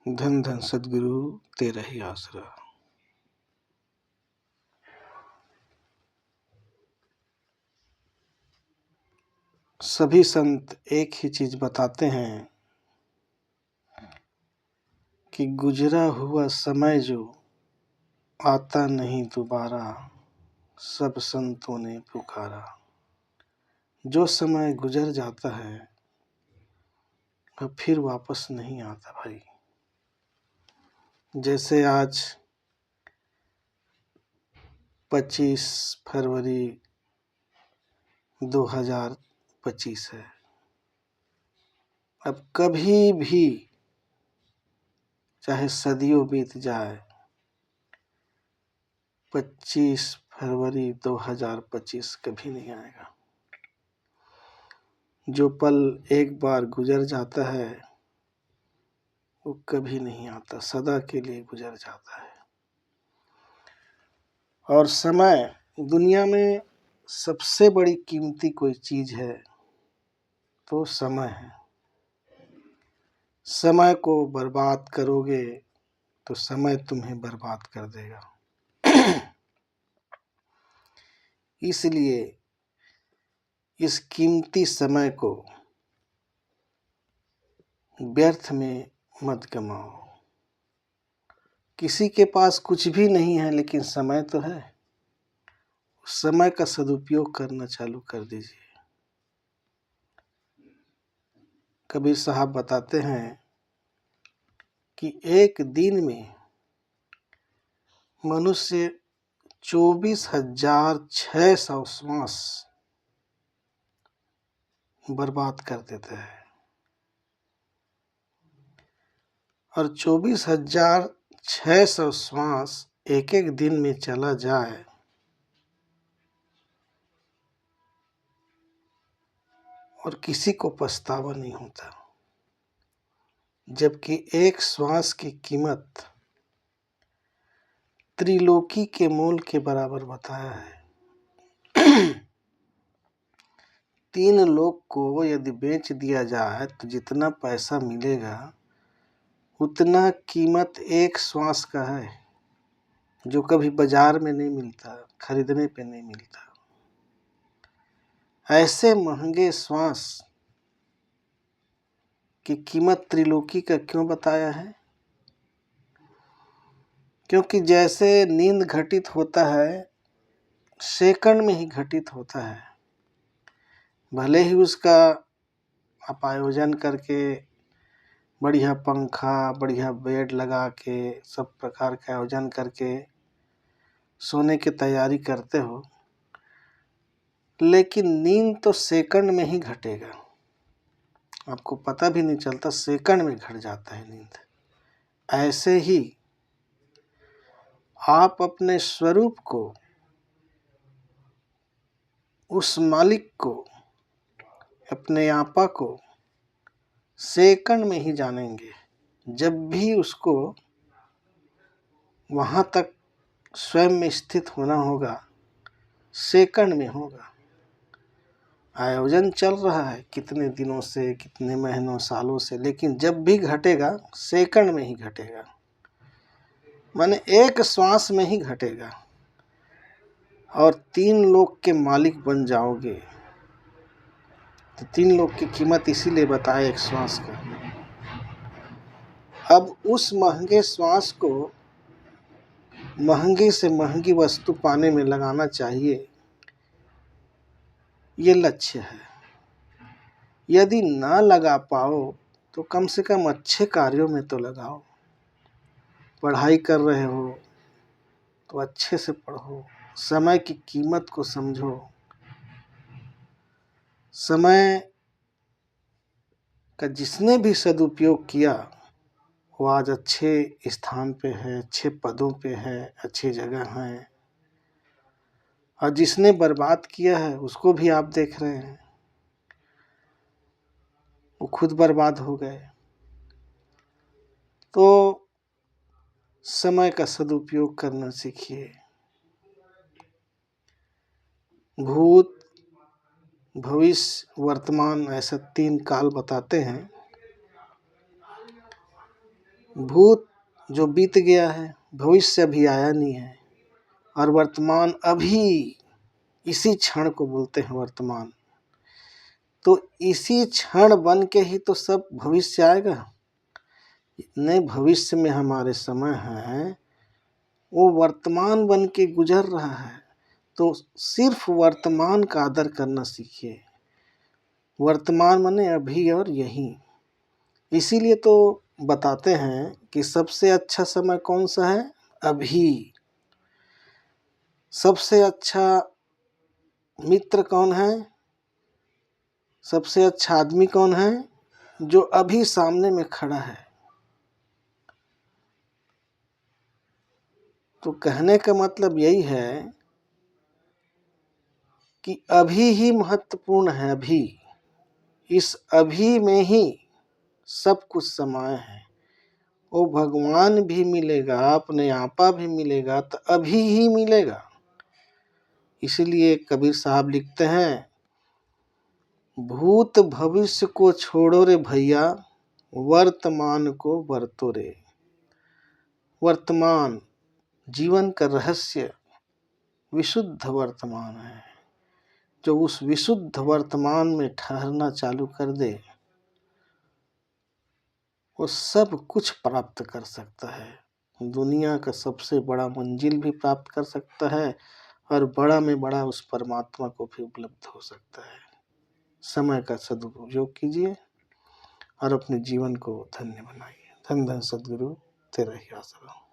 धन धन सद्गुरु तेरा ही आसरा। सभी संत एक ही चीज बताते हैं कि गुजरा हुआ समय जो आता नहीं दोबारा, सब संतों ने पुकारा। जो समय गुजर जाता है वह फिर वापस नहीं आता भाई। जैसे आज 25 फरवरी 2025 है। अब कभी भी चाहे सदियों बीत जाए, 25 फरवरी 2025 कभी नहीं आएगा। जो पल एक बार गुजर जाता है वो कभी नहीं आता, सदा के लिए गुजर जाता है। और समय, दुनिया में सबसे बड़ी कीमती कोई चीज है तो समय है। समय को बर्बाद करोगे तो समय तुम्हें बर्बाद कर देगा। इसलिए इस कीमती समय को व्यर्थ में मत गमाओ। किसी के पास कुछ भी नहीं है लेकिन समय तो है। समय का सदुपयोग करना चालू कर दीजिए। कबीर साहब बताते हैं कि एक दिन में मनुष्य 24,600 श्वास बर्बाद कर देता है। और 24,600 श्वास एक एक दिन में चला जाए और किसी को पछतावा नहीं होता, जबकि एक श्वास की कीमत त्रिलोकी के मोल के बराबर बताया है। 3 लोक को यदि बेच दिया जाए तो जितना पैसा मिलेगा उतना कीमत एक श्वास का है, जो कभी बाजार में नहीं मिलता, खरीदने पे नहीं मिलता। ऐसे महंगे श्वास की कीमत त्रिलोकी का क्यों बताया है? क्योंकि जैसे नींद घटित होता है सेकंड में ही घटित होता है। भले ही उसका आप आयोजन करके बढ़िया पंखा, बढ़िया बेड लगा के सब प्रकार का आयोजन करके सोने की तैयारी करते हो, लेकिन नींद तो सेकंड में ही घटेगा। आपको पता भी नहीं चलता, सेकंड में घट जाता है नींद। ऐसे ही आप अपने स्वरूप को, उस मालिक को, अपने आपा को सेकंड में ही जानेंगे। जब भी उसको वहां तक स्वयं में स्थित होना होगा, सेकंड में होगा। आयोजन चल रहा है कितने दिनों से, कितने महीनों, सालों से, लेकिन जब भी घटेगा सेकंड में ही घटेगा। माने एक श्वास में ही घटेगा। और 3 लोक के मालिक बन जाओगे। तो 3 लोक की कीमत इसीलिए बताया एक श्वास का। अब उस महंगे श्वास को महंगी से महंगी वस्तु पाने में लगाना चाहिए, ये लक्ष्य है। यदि ना लगा पाओ तो कम से कम अच्छे कार्यों में तो लगाओ। पढ़ाई कर रहे हो तो अच्छे से पढ़ो, समय की कीमत को समझो। समय का जिसने भी सदुपयोग किया वो आज अच्छे स्थान पे है, अच्छे पदों पे है, अच्छी जगह है। और जिसने बर्बाद किया है उसको भी आप देख रहे हैं, वो खुद बर्बाद हो गए। तो समय का सदुपयोग करना सीखिए। भूत, भविष्य, वर्तमान, ऐसा 3 काल बताते हैं। भूत जो बीत गया है, भविष्य अभी आया नहीं है, और वर्तमान अभी इसी क्षण को बोलते हैं वर्तमान। तो इसी क्षण बन के ही तो सब भविष्य आएगा। इतने भविष्य में हमारे समय है, वो वर्तमान बन के गुजर रहा है। तो सिर्फ वर्तमान का आदर करना सीखिए। वर्तमान माने अभी और यही। इसीलिए तो बताते हैं कि सबसे अच्छा समय कौन सा है? अभी। सबसे अच्छा मित्र कौन है? सबसे अच्छा आदमी कौन है? जो अभी सामने में खड़ा है। तो कहने का मतलब यही है कि अभी ही महत्वपूर्ण है। अभी, इस अभी में ही सब कुछ समाये है। वो भगवान भी मिलेगा, अपने आपा भी मिलेगा, तो अभी ही मिलेगा। इसलिए कबीर साहब लिखते हैं, भूत भविष्य को छोड़ो रे भैया, वर्तमान को बरतो रे। वर्तमान जीवन का रहस्य विशुद्ध वर्तमान है। जो उस विशुद्ध वर्तमान में ठहरना चालू कर दे, वो सब कुछ प्राप्त कर सकता है। दुनिया का सबसे बड़ा मंजिल भी प्राप्त कर सकता है, और बड़ा में बड़ा उस परमात्मा को भी उपलब्ध हो सकता है। समय का सदुपयोग कीजिए और अपने जीवन को धन्य बनाइए। धन धन सद्गुरु, तेरा ही आसरा।